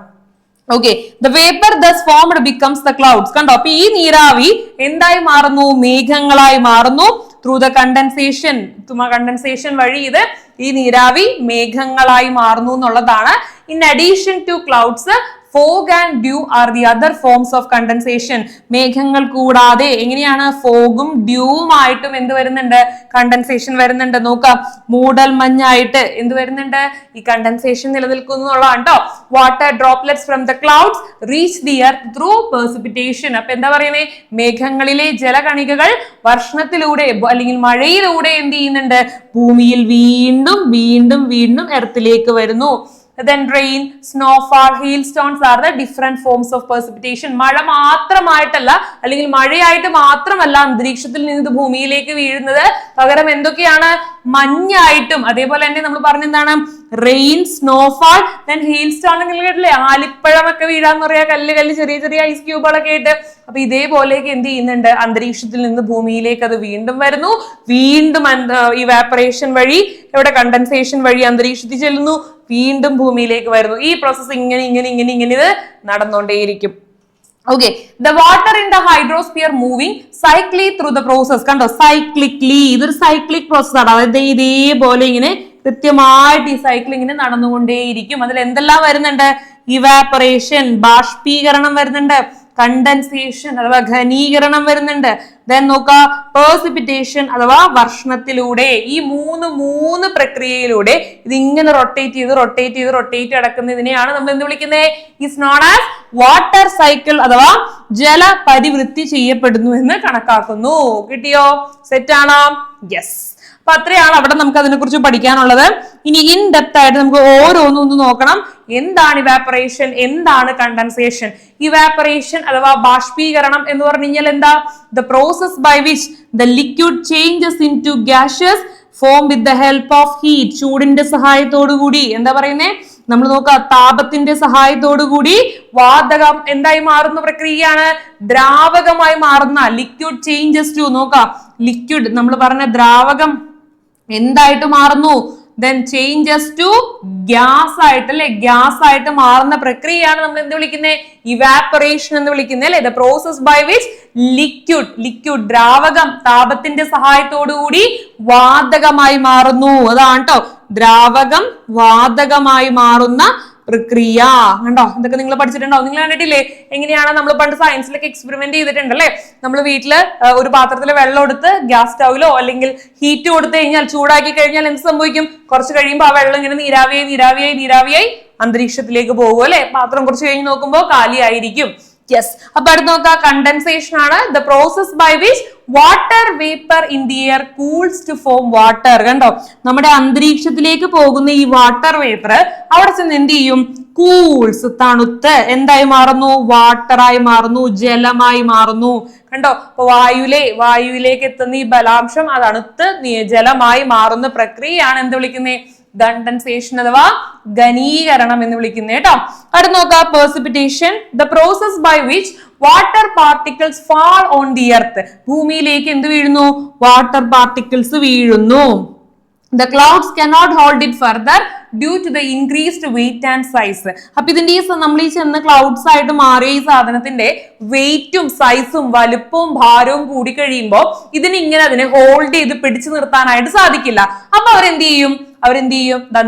Okay, the vapour thus formed becomes the clouds. കണ്ടോ? അപ്പൊ ഈ നീരാവി എന്തായി മാറുന്നു? മേഘങ്ങളായി മാറുന്നു. ത്രൂ ദ കണ്ടൻസേഷൻ വഴി ഇത് ഈ നീരാവി മേഘങ്ങളായി മാറുന്നു എന്നുള്ളതാണ്. In addition to clouds, fog and dew are the other forms of condensation. മേഘങ്ങൾ കൂടാതെ എങ്ങനെയാണ് ഫോഗും ഡ്യൂവും ആയിട്ടും എന്ത് വരുന്നുണ്ട്? കണ്ടൻസേഷൻ വരുന്നുണ്ട്. നോക്കാം, മൂടൽ മഞ്ഞായിട്ട് എന്ത് വരുന്നുണ്ട്? ഈ കണ്ടൻസേഷൻ നിലനിൽക്കുന്നു എന്നുള്ളതാണ് കേട്ടോ. Water droplets from the clouds reach the earth through precipitation. അപ്പൊ എന്താ പറയുന്നത്? മേഘങ്ങളിലെ ജലകണികകൾ വർഷണത്തിലൂടെ അല്ലെങ്കിൽ മഴയിലൂടെ എന്ത് ചെയ്യുന്നുണ്ട്? ഭൂമിയിൽ വീണ്ടും വീണ്ടും വീണ്ടും എർത്തിലേക്ക് വരുന്നു. Then rain, snowfall, hailstones are the different forms of precipitation. മഴ മാത്രമായിട്ടല്ല അല്ലെങ്കിൽ മഴയായിട്ട് മാത്രമല്ല അന്തരീക്ഷത്തിൽ നിന്ന് ഭൂമിയിലേക്ക് വീഴുന്നത്. പകരം എന്തൊക്കെയാണ്? മഞ്ഞായിട്ടും അതേപോലെ തന്നെ നമ്മൾ പറഞ്ഞെന്താണ്? Rain, snowfall, then hailstone. നിങ്ങൾ കേട്ടില്ലേ? ആലിപ്പഴമൊക്കെ വീഴാന്ന് പറയാ, കല്ല് ചെറിയ ചെറിയ ഐസ് ക്യൂബുകളൊക്കെ ആയിട്ട്. അപ്പൊ ഇതേപോലെയൊക്കെ എന്ത് ചെയ്യുന്നുണ്ട്? അന്തരീക്ഷത്തിൽ നിന്ന് ഭൂമിയിലേക്ക് അത് വീണ്ടും വരുന്നു. വീണ്ടും ഇവാപറേഷൻ വഴി, ഇവിടെ കണ്ടൻസേഷൻ വഴി അന്തരീക്ഷത്തിൽ ചെല്ലുന്നു, വീണ്ടും ഭൂമിയിലേക്ക് വരുന്നു. ഈ പ്രോസസ് ഇങ്ങനെ ഇങ്ങനെ ഇങ്ങനെ ഇങ്ങനെ ഇത് നടന്നുകൊണ്ടേയിരിക്കും. Okay, the water in the hydrosphere moving cyclically through the process. കണ്ടോ? സൈക്ലിക്ലി, ഇതൊരു സൈക്ലിക് പ്രോസസ് ആണ്. അതായത് ഇതേപോലെ ഇങ്ങനെ കൃത്യമായിട്ട് ഈ സൈക്കിൾ ഇങ്ങനെ നടന്നുകൊണ്ടേയിരിക്കും. അതിൽ എന്തെല്ലാം വരുന്നുണ്ട്? ഇവാപറേഷൻ, ബാഷ്പീകരണം വരുന്നുണ്ട്. കണ്ടൻസേഷൻ അഥവാ ഘനീകരണം വരുന്നുണ്ട്. ദെൻ നോക്കുക, പെർസിപ്പിറ്റേഷൻ അഥവാ വർഷണത്തിലൂടെ. ഈ മൂന്ന് പ്രക്രിയയിലൂടെ ഇത് ഇങ്ങനെ റൊട്ടേറ്റ് ചെയ്ത് നടക്കുന്നതിനെയാണ് നമ്മൾ എന്ത് വിളിക്കുന്നത്? Is known as water cycle അഥവാ ജല പരിവൃത്തി ചെയ്യപ്പെടുന്നു എന്ന് കണക്കാക്കുന്നു. കിട്ടിയോ? സെറ്റ് ആണോ? യെസ്. അപ്പൊ അത്രയാണ് അവിടെ നമുക്ക് അതിനെ കുറിച്ച് പഠിക്കാനുള്ളത്. ഇനി ഇൻ ഡെപ്ത് ആയിട്ട് നമുക്ക് ഓരോന്നും നോക്കണം. എന്താണ് ഇവാപറേഷൻ? എന്താണ് കണ്ടൻസേഷൻ? ഇവാപറേഷൻ അഥവാ ബാഷ്പീകരണം എന്ന് പറഞ്ഞു കഴിഞ്ഞാൽ എന്താ? The process by which the liquid changes into gaseous form with the help of heat. ചൂടിന്റെ സഹായത്തോടു കൂടി എന്താ പറയുന്നേ? നമ്മൾ നോക്കാം, താപത്തിന്റെ സഹായത്തോടു കൂടി വാതകം എന്തായി മാറുന്ന പ്രക്രിയയാണ്? ദ്രാവകമായി മാറുന്ന. ലിക്വിഡ് ചേഞ്ചസ് ടു, നോക്കാം, ലിക്വിഡ് നമ്മൾ പറഞ്ഞ ദ്രാവകം എന്തായിട്ട് മാറുന്നു? then changes to gas ആയിട്ട്, അല്ലെ? ഗ്യാസ് ആയിട്ട് മാറുന്ന പ്രക്രിയയാണ് നമ്മൾ എന്ത് വിളിക്കുന്നത്? ഇവാപറേഷൻ എന്ന് വിളിക്കുന്നത്, അല്ലെ? The process by which liquid ദ്രാവകം താപത്തിന്റെ സഹായത്തോടു കൂടി വാതകമായി മാറുന്നു. അതാണ് കേട്ടോ, ദ്രാവകം വാതകമായി മാറുന്ന പ്രക്രിയ. കണ്ടോ? ഇതൊക്കെ നിങ്ങൾ പഠിച്ചിട്ടുണ്ടോ? നിങ്ങൾ കണ്ടിട്ടില്ലേ എങ്ങനെയാണ്? നമ്മൾ പണ്ട് സയൻസിലൊക്കെ എക്സ്പെരിമെന്റ് ചെയ്തിട്ടുണ്ടല്ലേ? നമ്മൾ വീട്ടില് ഒരു പാത്രത്തിൽ വെള്ളം എടുത്ത് ഗ്യാസ് സ്റ്റൗവിലോ അല്ലെങ്കിൽ ഹീറ്റ് കൊടുത്തു കഴിഞ്ഞാൽ, ചൂടാക്കി കഴിഞ്ഞാൽ എന്ത് സംഭവിക്കും? കുറച്ച് കഴിയുമ്പോൾ ആ വെള്ളം ഇങ്ങനെ നീരാവിയായി അന്തരീക്ഷത്തിലേക്ക് പോകും, അല്ലെ? പാത്രം കുറച്ച് കഴിഞ്ഞ് നോക്കുമ്പോൾ കാലിയായിരിക്കും. യെസ്. അപ്പൊ അടുത്ത് നോക്കുക, കണ്ടൻസേഷൻ ആണ് the process by which water vapour in the air cools to form water. കണ്ടോ? നമ്മുടെ അന്തരീക്ഷത്തിലേക്ക് പോകുന്ന ഈ വാട്ടർ വേപ്പർ അവിടെ ചെന്ന് എന്ത് ചെയ്യും? കൂൾസ്, തണുത്ത് എന്തായി മാറുന്നു? വാട്ടറായി മാറുന്നു, ജലമായി മാറുന്നു. കണ്ടോ? അപ്പൊ വായുവിലേക്ക് എത്തുന്ന ഈ ബലാംശം അത് തണുത്ത് ജലമായി മാറുന്ന പ്രക്രിയയാണ് എന്ത് വിളിക്കുന്നത്? കണ്ടൻസേഷൻ അഥവാ ഘനീകരണം എന്ന് വിളിക്കുന്നത് കേട്ടോ. അടുത്ത് നോക്കാം, precipitation the process by which water particles fall on the earth. ഭൂമിയിലേക്ക് എന്ത് വീഴുന്നു? വാട്ടർ പാർട്ടിക്കിൾസ് വീഴുന്നു. The clouds cannot hold it further due to the increased weight and size. അപ്പൊ ഇതിന്റെ നമ്മൾ ഈ ചെന്ന് ക്ലൗഡ്സ് ആയിട്ട് മാറിയ ഈ സാധനത്തിന്റെ വെയിറ്റും സൈസും വലുപ്പവും ഭാരവും കൂടി കഴിയുമ്പോൾ ഇതിനിങ്ങനെ അതിനെ ഹോൾഡ് ചെയ്ത് പിടിച്ചു നിർത്താനായിട്ട് സാധിക്കില്ല. അപ്പൊ അവരെന്ത് ചെയ്യും?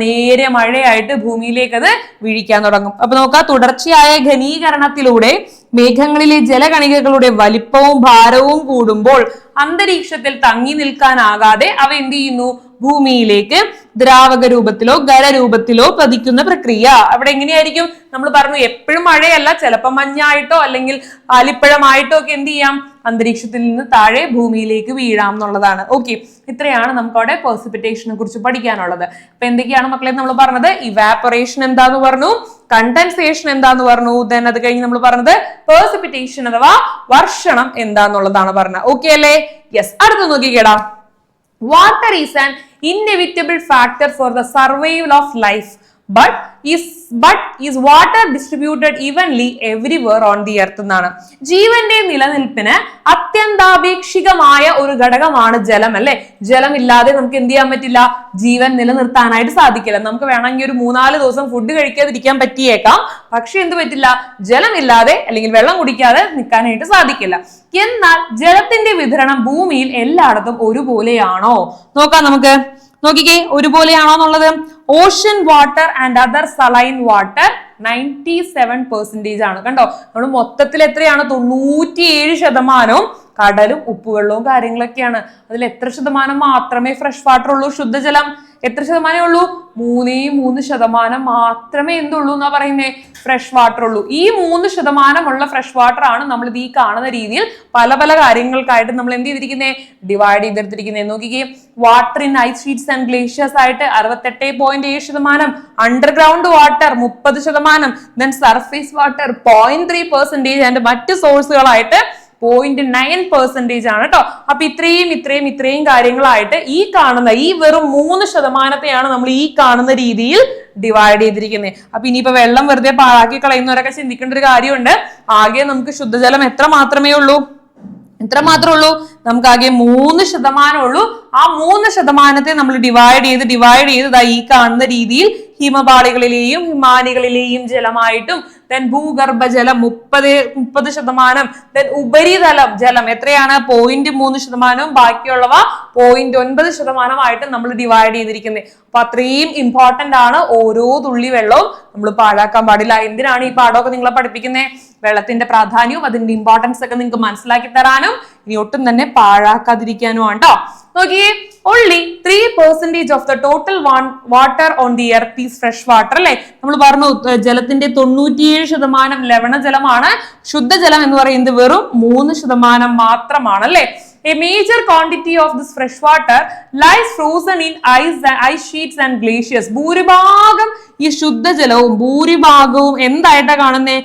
നേരെ മഴയായിട്ട് ഭൂമിയിലേക്ക് അത് വീഴിക്കാൻ തുടങ്ങും. അപ്പൊ നോക്കാം, തുടർച്ചയായ ഘനീകരണത്തിലൂടെ മേഘങ്ങളിലെ ജലകണികകളുടെ വലിപ്പവും ഭാരവും കൂടുമ്പോൾ അന്തരീക്ഷത്തിൽ തങ്ങി നിൽക്കാനാകാതെ അവ എന്ത് ചെയ്യുന്നു? ഭൂമിയിലേക്ക് ദ്രാവക രൂപത്തിലോ ഖരരൂപത്തിലോ പതിക്കുന്ന പ്രക്രിയ. അവിടെ എങ്ങനെയായിരിക്കും? നമ്മൾ പറഞ്ഞു എപ്പോഴും മഴയല്ല, ചിലപ്പോൾ മഞ്ഞായിട്ടോ അല്ലെങ്കിൽ ആലിപ്പഴമായിട്ടോ ഒക്കെ എന്ത് ചെയ്യാം? അന്തരീക്ഷത്തിൽ നിന്ന് താഴെ ഭൂമിയിലേക്ക് വീഴാം എന്നുള്ളതാണ്. ഓക്കെ, ഇത്രയാണ് നമുക്ക് അവിടെ പെർസിപ്പിറ്റേഷനെ കുറിച്ച് പഠിക്കാനുള്ളത്. അപ്പൊ എന്തൊക്കെയാണ് മക്കളെ നമ്മൾ പറഞ്ഞത്? ഇവാപറേഷൻ എന്താന്ന് പറഞ്ഞു, കണ്ടൻസേഷൻ എന്താന്ന് പറഞ്ഞു, ദെൻ അത് കഴിഞ്ഞ് നമ്മൾ പറഞ്ഞത് പെർസിപ്പിറ്റേഷൻ അഥവാ വർഷണം എന്താന്നുള്ളതാണ് പറഞ്ഞത്. ഓക്കെ അല്ലേ? യെസ്. അടുത്ത് നോക്കിക്കേടാ, water is an inevitable factor for the survival of life, but is water distributed evenly everywhere on the earth എന്നാണ്. ജീവന്റെ നിലനിൽപ്പിന് അത്യന്താപേക്ഷികമായ ഒരു ഘടകമാണ് ജലം, അല്ലെ? ജലം ഇല്ലാതെ നമുക്ക് എന്ത് ചെയ്യാൻ പറ്റില്ല? ജീവൻ നിലനിർത്താനായിട്ട് സാധിക്കില്ല. നമുക്ക് വേണമെങ്കിൽ ഒരു 3-4 ദിവസം ഫുഡ് കഴിക്കാതിരിക്കാൻ പറ്റിയേക്കാം, പക്ഷെ എന്ത് പറ്റില്ല? ജലം ഇല്ലാതെ അല്ലെങ്കിൽ വെള്ളം കുടിക്കാതെ നിൽക്കാനായിട്ട് സാധിക്കില്ല. എന്നാൽ ജലത്തിന്റെ വിതരണം ഭൂമിയിൽ എല്ലായിടത്തും ഒരുപോലെയാണോ? നോക്കാം നമുക്ക്. നോക്കിക്കേ, ഒരുപോലെയാണോ എന്നുള്ളത്. Ocean water and other saline water 97% ആണ്. കണ്ടോ, നമ്മൾ മൊത്തത്തിൽ എത്രയാണ്? 97% കടലും ഉപ്പുവെള്ളവും കാര്യങ്ങളൊക്കെയാണ്. അതിൽ എത്ര ശതമാനം മാത്രമേ ഫ്രഷ് വാട്ടർ ഉള്ളൂ? ശുദ്ധജലം എത്ര ശതമാനമേ ഉള്ളൂ? 3% മാത്രമേ എന്തുള്ളൂ എന്നാ പറയുന്നേ? ഫ്രഷ് വാട്ടർ ഉള്ളൂ. ഈ 3% ഫ്രഷ് വാട്ടർ ആണ് നമ്മൾ ഈ കാണുന്ന രീതിയിൽ പല പല കാര്യങ്ങൾക്കായിട്ട് നമ്മൾ എന്ത് ചെയ്തിരിക്കുന്നത്? ഡിവൈഡ് ചെയ്തെടുത്തിരിക്കുന്നത്. നോക്കിക്കേ, water in ice sheets and glaciers ആയിട്ട് 68.7%, underground water 30%, then surface water 0.3% and മറ്റ് സോഴ്സുകളായിട്ട് 0.9% ആണ് കേട്ടോ. അപ്പൊ ഇത്രയും കാര്യങ്ങളായിട്ട് ഈ കാണുന്ന ഈ വെറും 3%യാണ് നമ്മൾ ഈ കാണുന്ന രീതിയിൽ ഡിവൈഡ് ചെയ്തിരിക്കുന്നത്. അപ്പൊ ഇനിയിപ്പോ വെള്ളം വെറുതെ പാഴാക്കി കളയുന്നവരൊക്കെ ചിന്തിക്കേണ്ട ഒരു കാര്യമുണ്ട്. ആകെ നമുക്ക് ശുദ്ധജലം എത്ര മാത്രമേ ഉള്ളൂ? നമുക്ക് ആകെ 3% ഉള്ളൂ. ആ 3% നമ്മൾ ഡിവൈഡ് ചെയ്ത് ഈ കാണുന്ന രീതിയിൽ ഹിമപാളികളിലെയും ഹിമാനികളിലെയും ജലമായിട്ടും, ദെൻ ഭൂഗർഭജലം 30%, ദെൻ ഉപരിതലം ജലം എത്രയാണ്? 0.3%, ബാക്കിയുള്ളവ 0.9% നമ്മൾ ഡിവൈഡ് ചെയ്തിരിക്കുന്നത്. അപ്പൊ അത്രയും ഇമ്പോർട്ടന്റ് ആണ്. ഓരോ തുള്ളി വെള്ളവും നമ്മൾ പാഴാക്കാൻ പാടില്ല. എന്തിനാണ് ഈ പാഠമൊക്കെ നിങ്ങളെ പഠിപ്പിക്കുന്നത്? വെള്ളത്തിന്റെ പ്രാധാന്യവും അതിന്റെ ഇമ്പോർട്ടൻസ് ഒക്കെ നിങ്ങൾക്ക് മനസ്സിലാക്കി തരാനും ഇനി ഒട്ടും തന്നെ പാഴാക്കാതിരിക്കാനും ആണ് കേട്ടോ. നോക്കിയേ, only 3% of the total water on the earth is fresh water, അല്ലെ? നമ്മൾ പറഞ്ഞു ജലത്തിന്റെ 97% ലവണജലമാണ്. ശുദ്ധജലം എന്ന് പറയുന്നത് വെറും 3% മാത്രമാണ്, അല്ലെ? A major quantity of this fresh water lies frozen in ice sheets and glaciers. ഭൂരിഭാഗം ഈ ശുദ്ധജലവും എന്തായിട്ടാ കാണുന്നേ?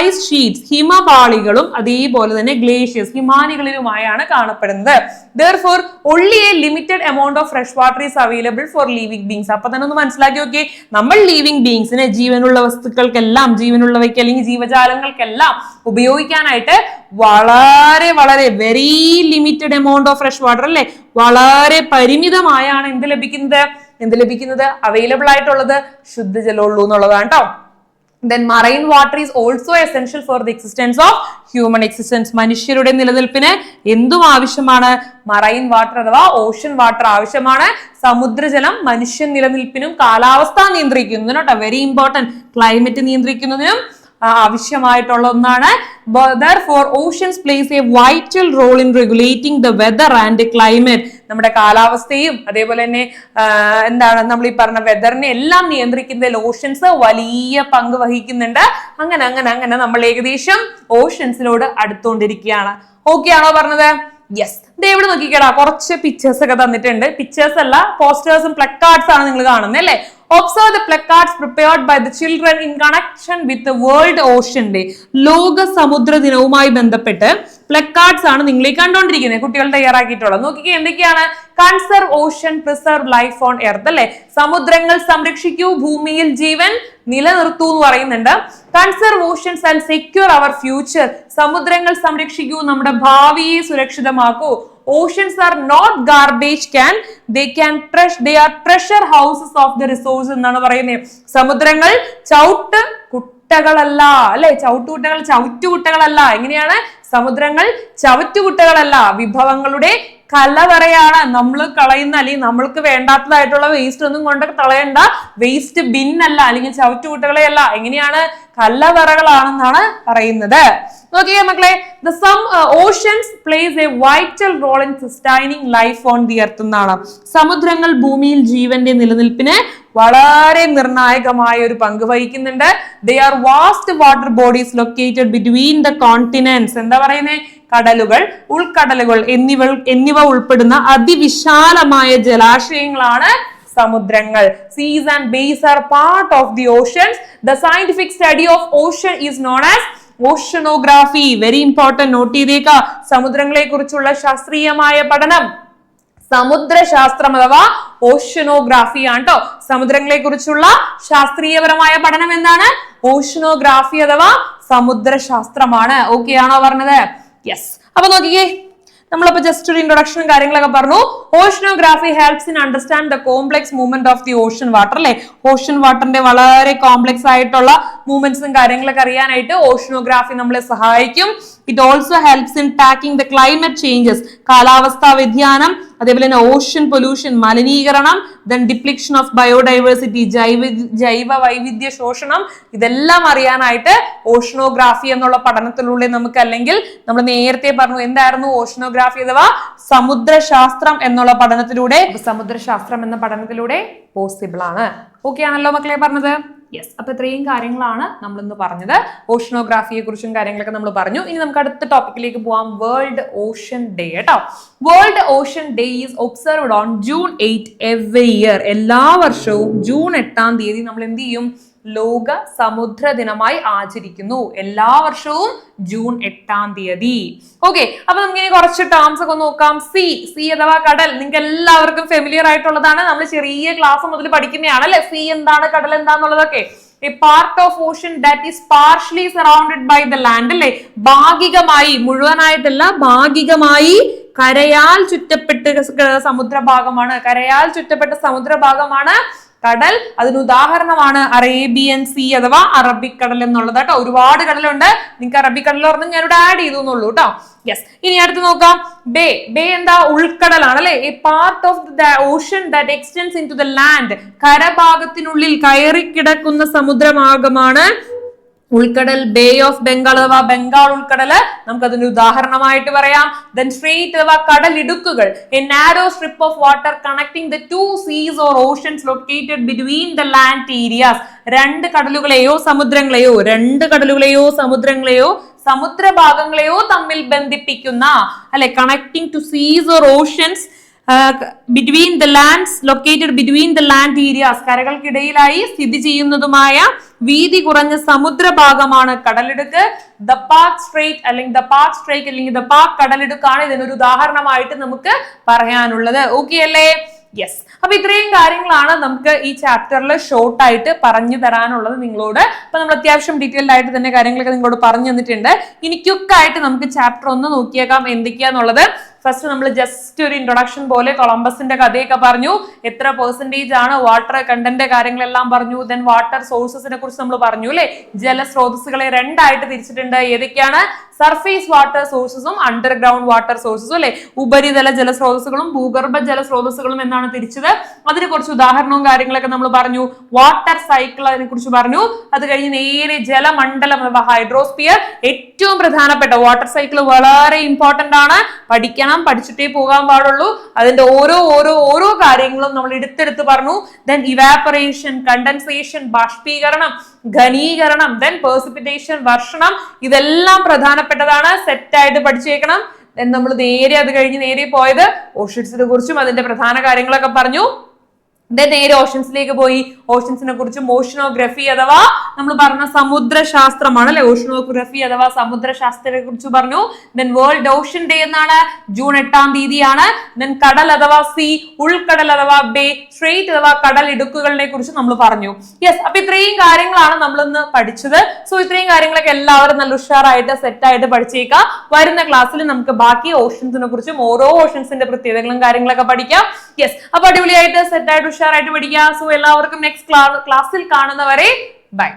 ഐസ് ഷീറ്റ്സ് ഹിമപാളികളും അതേപോലെ തന്നെ ഗ്ലേഷ്യേഴ്സ് ഹിമാനികളിലുമായാണ് കാണപ്പെടുന്നത്. Therefore, only a limited amount of fresh water is available for living beings. അപ്പൊ തന്നെ ഒന്ന് മനസ്സിലാക്കി നോക്കിയേ, നമ്മൾ ലിവിങ് ബീങ്സിനെ ജീവനുള്ള വസ്തുക്കൾക്കെല്ലാം ജീവനുള്ളവയ്ക്ക് അല്ലെങ്കിൽ ജീവജാലങ്ങൾക്കെല്ലാം ഉപയോഗിക്കാനായിട്ട് വളരെ വളരെ very limited amount of fresh water, അല്ലെ? വളരെ പരിമിതമായാണ് എന്ത് ലഭിക്കുന്നത്? അവൈലബിൾ ആയിട്ടുള്ളത് ശുദ്ധജലമുള്ളൂ എന്നുള്ളതാണ് കേട്ടോ. Then marine water is also essential for the existence of human existence. മനുഷ്യരുടെ നിലനിൽപ്പിന് എന്തും ആവശ്യമാണ്? മറൈൻ വാട്ടർ അഥവാ ഓഷ്യൻ വാട്ടർ ആവശ്യമാണ്. സമുദ്രജലം മനുഷ്യ നിലനിൽപ്പിനും കാലാവസ്ഥ നിയന്ത്രിക്കുന്നതിനും കേട്ടോ, വെരി ഇമ്പോർട്ടന്റ്, ക്ലൈമറ്റ് നിയന്ത്രിക്കുന്നതിനും ആവശ്യമായിട്ടുള്ള ഒന്നാണ്. Therefore, oceans plays a vital role in regulating the weather and climate. നമ്മുടെ കാലാവസ്ഥയും അതേപോലെ തന്നെ നമ്മൾ ഈ പറഞ്ഞ വെതറിനെ എല്ലാം നിയന്ത്രിക്കുന്നതിൽ ഓഷ്യൻസ് വലിയ പങ്ക് വഹിക്കുന്നുണ്ട്. അങ്ങനെ നമ്മൾ ഏകദേശം ഓഷ്യൻസിനോട് അടുത്തുകൊണ്ടിരിക്കുകയാണ്. ഓക്കെ ആണോ പറഞ്ഞത്? യെസ്. ഇവിടെ നോക്കിക്കേടാ, കുറച്ച് പിക്ചേഴ്സ് ഒക്കെ തന്നിട്ടുണ്ട്. പിക്ചേഴ്സ് അല്ല, പോസ്റ്റേഴ്സും പ്ലക്കാർഡ്സ് ആണ് നിങ്ങൾ കാണുന്നത്, അല്ലേ? Observe the placards prepared by the children in connection with the World Ocean Day. ലോക സമുദ്ര ദിനവുമായി ബന്ധപ്പെട്ട് പ്ലക്കാർഡ്സ് ആണ് നിങ്ങൾ ഈ കണ്ടോണ്ടിരിക്കുന്നത്, കുട്ടികൾ തയ്യാറാക്കിയിട്ടുള്ളത്. നോക്കിക്കേ എന്തൊക്കെയാണ്? Conserve ocean, preserve life on earth അല്ലെ, സമുദ്രങ്ങൾ സംരക്ഷിക്കൂ, ഭൂമിയിൽ ജീവൻ നിലനിർത്തൂ എന്ന് പറയുന്നുണ്ട്. Conserve oceans and secure our future, സമുദ്രങ്ങൾ സംരക്ഷിക്കൂ, നമ്മുടെ ഭാവിയെ സുരക്ഷിതമാക്കൂ. Oceans are not garbage can, they are treasure houses of the resources എന്നാണ് പറയുന്നത്. സമുദ്രങ്ങൾ കുട്ടകളല്ല അല്ലെ, ചവിറ്റുകുട്ടകളല്ല. എങ്ങനെയാണ്? സമുദ്രങ്ങൾ ചവറ്റുകുട്ടകളല്ല, വിഭവങ്ങളുടെ കലവറയാണ്. നമ്മൾ കളയുന്ന അല്ലെങ്കിൽ നമ്മൾക്ക് വേണ്ടാത്തതായിട്ടുള്ള വേസ്റ്റ് ഒന്നും കൊണ്ട് കളയണ്ട, വേസ്റ്റ് ബിൻ അല്ല, അല്ലെങ്കിൽ ചവറ്റുകുട്ടകളെ അല്ല. എങ്ങനെയാണ്? കലവറകളാണെന്നാണ് പറയുന്നത്. നോക്കിയേ മക്കളെ, the some oceans plays a vital role in sustaining life on the earth എന്നാണ്. സമുദ്രങ്ങൾ ഭൂമിയിൽ ജീവന്റെ നിലനിൽപ്പിന് വളരെ നിർണായകമായ ഒരു പങ്ക് വഹിക്കുന്നുണ്ട്. They are vast water bodies located between the continents. എന്താ പറയുന്നത്? കടലുകൾ, ഉൾക്കടലുകൾ എന്നിവ ഉൾപ്പെടുന്ന അതിവിശാലമായ ജലാശയങ്ങളാണ് സമുദ്രങ്ങൾ. Seas and bays are part of the oceans. The scientific study of ocean is known as oceanography. Very important, note ചെയ്തേക്ക. സമുദ്രങ്ങളെ കുറിച്ചുള്ള ശാസ്ത്രീയമായ പഠനം സമുദ്രശാസ്ത്രം അഥവാ ഓഷ്യനോഗ്രാഫി ആണ് കേട്ടോ. സമുദ്രങ്ങളെ കുറിച്ചുള്ള ശാസ്ത്രീയപരമായ പഠനം എന്താണ്? ഓഷ്യനോഗ്രാഫി അഥവാ സമുദ്രശാസ്ത്രമാണ്. ഓക്കെ ആണോ പറഞ്ഞത്? യെസ്. അപ്പൊ നോക്കിക്കേ, നമ്മളപ്പോ ജസ്റ്റ് ഒരു ഇൻട്രൊഡക്ഷനും കാര്യങ്ങളൊക്കെ പറഞ്ഞു. Oceanography helps in understand the complex movement of the ocean water അല്ലെ, ഓഷ്യൻ വാട്ടറിന്റെ വളരെ കോംപ്ലക്സ് ആയിട്ടുള്ള മൂവ്മെന്റ്സും കാര്യങ്ങളൊക്കെ അറിയാനായിട്ട് ഓഷ്യനോഗ്രാഫി നമ്മളെ സഹായിക്കും. It also helps in talking the climate changes, കാലാവസ്ഥാ വ്യതിയാനം, അതേപോലെ തന്നെ ഓഷ്യൻ പൊല്യൂഷൻ, മലിനീകരണം, ദെൻ ഡിപ്ലിക്ഷൻ ഓഫ് ബയോഡൈവേഴ്സിറ്റി, ജൈവ വൈവിധ്യ ശോഷണം, ഇതെല്ലാം അറിയാനായിട്ട് ഓഷ്യനോഗ്രാഫി എന്നുള്ള പഠനത്തിലൂടെ നമുക്ക്, അല്ലെങ്കിൽ നമ്മൾ നേരത്തെ പറഞ്ഞു എന്തായിരുന്നു ഓഷ്യനോഗ്രാഫി അഥവാ സമുദ്രശാസ്ത്രം എന്നുള്ള പഠനത്തിലൂടെ, സമുദ്രശാസ്ത്രം എന്ന പഠനത്തിലൂടെ പോസിബിൾ ആണ്. ഓക്കെ ആണല്ലോ മക്കളെ പറഞ്ഞത്? യെസ്. അപ്പൊ ഇത്രയും കാര്യങ്ങളാണ് നമ്മൾ ഇന്ന് പറഞ്ഞത്. ഓഷ്യനോഗ്രാഫിയെ കുറിച്ചും കാര്യങ്ങളൊക്കെ നമ്മൾ പറഞ്ഞു. ഇനി നമുക്ക് അടുത്ത ടോപ്പിക്കിലേക്ക് പോവാം. വേൾഡ് ഓഷ്യൻ ഡേ കേട്ടോ. World ocean day is observed on June 8 every year. എല്ലാ വർഷവും June 8 നമ്മൾ എന്ത് ചെയ്യും? ലോക സമുദ്ര ദിനമായി ആചരിക്കുന്നു. എല്ലാ വർഷവും June 8. ഓക്കെ, അപ്പൊ നമുക്ക് ഇനി കുറച്ച് ടേംസ് ഒക്കെ നോക്കാം. സി അഥവാ കടൽ, നിങ്ങൾക്ക് എല്ലാവർക്കും ഫെമിലിയർ ആയിട്ടുള്ളതാണ്. നമ്മൾ ചെറിയ ക്ലാസ് മുതൽ പഠിക്കുന്നതാണ് അല്ലെ. സി എന്താണ്, കടൽ എന്താന്നുള്ളതൊക്കെ. A part of ocean that is partially surrounded by the land അല്ലെ, ഭാഗികമായി, മുഴുവനായിട്ടല്ല, ഭാഗികമായി കരയാൽ ചുറ്റപ്പെട്ട സമുദ്രഭാഗമാണ്. കരയാൽ ചുറ്റപ്പെട്ട സമുദ്രഭാഗമാണ് കടൽ. അതിന് ഉദാഹരണമാണ് അറേബ്യൻ സീ അഥവാ അറബിക് കടൽ എന്നുള്ളത് കേട്ടോ. ഒരുപാട് കടലുണ്ട്, നിങ്ങൾക്ക് അറബിക് കടൽ പറഞ്ഞ് ഞാനിവിടെ ആഡ് ചെയ്തു എന്നുള്ളൂ കേട്ടോ. യെസ്. ഇനി അടുത്ത് നോക്കാം. ബേ എന്താ? ഉൾക്കടലാണ് അല്ലെ. A part of the ocean that extends into the land, കരഭാഗത്തിനുള്ളിൽ കയറി കിടക്കുന്ന സമുദ്രമാർഗമാണ് ഉൾക്കടൽ. ബേ ഓഫ് ബംഗാൾ അഥവാ ബംഗാൾ ഉൾക്കടല് നമുക്ക് അതിന് ഉദാഹരണമായിട്ട് പറയാം. ദെൻ സ്ട്രെയിറ്റ് അഥവാ കടലിടുക്കുകൾ, a narrow strip of water connecting the two seas or oceans located between the land areas. രണ്ട് കടലുകളെയോ സമുദ്രങ്ങളെയോ സമുദ്രഭാഗങ്ങളെയോ തമ്മിൽ ബന്ധിപ്പിക്കുന്ന അല്ലെ, connecting two seas or oceans between the lands located between the land areas, കരകൾക്കിടയിലായി സ്ഥിതി ചെയ്യുന്നതുമായ വീതി കുറഞ്ഞ സമുദ്രഭാഗമാണ് കടലിടുക്ക്. ദ പാക് സ്ട്രൈറ്റ് അല്ലെങ്കിൽ ദ പാക് കടലിടുക്കാണ് ഇതിനൊരു ഉദാഹരണമായിട്ട് നമുക്ക് പറയാനുള്ളത്. ഓക്കെ അല്ലേ? യെസ്. അപ്പൊ ഇത്രയും കാര്യങ്ങളാണ് നമുക്ക് ഈ ചാപ്റ്ററിൽ ഷോർട്ട് ആയിട്ട് പറഞ്ഞു തരാനുള്ളത് നിങ്ങളോട്. അപ്പൊ നമ്മൾ അത്യാവശ്യം ഡീറ്റെയിൽഡ് ആയിട്ട് തന്നെ കാര്യങ്ങളൊക്കെ നിങ്ങളോട് പറഞ്ഞു തന്നിട്ടുണ്ട്. ഇനി ക്വിക്കായിട്ട് നമുക്ക് ചാപ്റ്റർ 1 നോക്കിയേക്കാം എന്തൊക്കെയാന്നുള്ളത്. ഫസ്റ്റ് നമ്മൾ ജസ്റ്റ് ഒരു ഇൻട്രൊഡക്ഷൻ പോലെ കൊളംബസിന്റെ കഥയൊക്കെ പറഞ്ഞു, എത്ര പെർസെന്റേജ് ആണ് വാട്ടർ കണ്ടന്റ് കാര്യങ്ങളെല്ലാം പറഞ്ഞു. ദെൻ വാട്ടർ സോഴ്സസിനെ കുറിച്ച് നമ്മൾ പറഞ്ഞു അല്ലെ. ജലസ്രോതസ്സുകളെ രണ്ടായിട്ട് തിരിച്ചിട്ടുണ്ട്. ഏതൊക്കെയാണ്? സർഫേസ് വാട്ടർ സോഴ്സസും അണ്ടർഗ്രൗണ്ട് വാട്ടർ സോഴ്സസും അല്ലെ. ഉപരിതല ജലസ്രോതസ്സുകളും ഭൂഗർഭ ജലസ്രോതസ്സുകളും എന്നാണ് തിരിച്ചത്. അതിനെ കുറിച്ച് ഉദാഹരണവും കാര്യങ്ങളൊക്കെ നമ്മൾ പറഞ്ഞു. വാട്ടർ സൈക്കിൾ അതിനെ കുറിച്ച് പറഞ്ഞു. അത് കഴിഞ്ഞ് നേരെ ജലമണ്ഡലം അഥവാ ഹൈഡ്രോസ്ഫിയർ, ഏറ്റവും പ്രധാനപ്പെട്ട വാട്ടർ സൈക്കിൾ വളരെ ഇമ്പോർട്ടന്റ് ആണ്, പഠിച്ചിട്ടേ പോകാൻ പാടുള്ളൂ. അതിന്റെ ഓരോ കാര്യങ്ങളും നമ്മൾ എടുത്തെടുത്ത് പറഞ്ഞു. ദെൻ ഇവാപറേഷൻ, കണ്ടൻസേഷൻ, ബാഷ്പീകരണം, ഘനീകരണം, ദെൻ പേഴ്സിപ്പിറ്റേഷൻ, വർഷണം, ഇതെല്ലാം പ്രധാനപ്പെട്ടതാണ്. സെറ്റായിട്ട് പഠിച്ചേക്കണം. നമ്മൾ നേരെ അത് കഴിഞ്ഞ് നേരെ പോയത് ഓഷ്യൻസിനെ കുറിച്ചും അതിന്റെ പ്രധാന കാര്യങ്ങളൊക്കെ പറഞ്ഞു. നേരെ ഓഷൻസിലേക്ക് പോയി. ഓഷൻസിനെ കുറിച്ച് ഓഷനോഗ്രഫി അഥവാ നമ്മൾ പറഞ്ഞ സമുദ്രശാസ്ത്രമാണ് അല്ലെ. ഓഷനോഗ്രഫി അഥവാ സമുദ്രശാസ്ത്രത്തെ കുറിച്ച് പറഞ്ഞു. ദെൻ വേൾഡ് ഓഷൻ ഡേ എന്നാണ്, ജൂൺ 8-ാം തീയതിയാണ്. ദെൻ കടൽ അഥവാ സീ, ഉൾക്കടൽ അഥവാ ബേ, സ്ട്രേറ്റ് അഥവാ കടൽ ഇടുക്കുകളെ കുറിച്ച് നമ്മൾ പറഞ്ഞു. യെസ്, അപ്പൊ ഇത്രയും കാര്യങ്ങളാണ് നമ്മൾ ഇന്ന് പഠിച്ചത്. സോ ഇത്രയും കാര്യങ്ങളൊക്കെ എല്ലാവരും നല്ല ഉഷാറായിട്ട് സെറ്റ് ആയിട്ട് പഠിച്ചേക്കാം. വരുന്ന ക്ലാസ്സിൽ നമുക്ക് ബാക്കി ഓഷൻസിനെ കുറിച്ചും ഓരോ ഓഷൻസിന്റെ പ്രത്യേകതകളും കാര്യങ്ങളൊക്കെ പഠിക്കാം. യെസ്, അപ്പൊ അടിപൊളിയായിട്ട് സെറ്റ് ആയിട്ട് ഉഷാറായിട്ട് പഠിക്കാം. സോ എല്ലാവർക്കും നെക്സ്റ്റ് ക്ലാസ്സിൽ കാണുന്നവരെ ബൈ.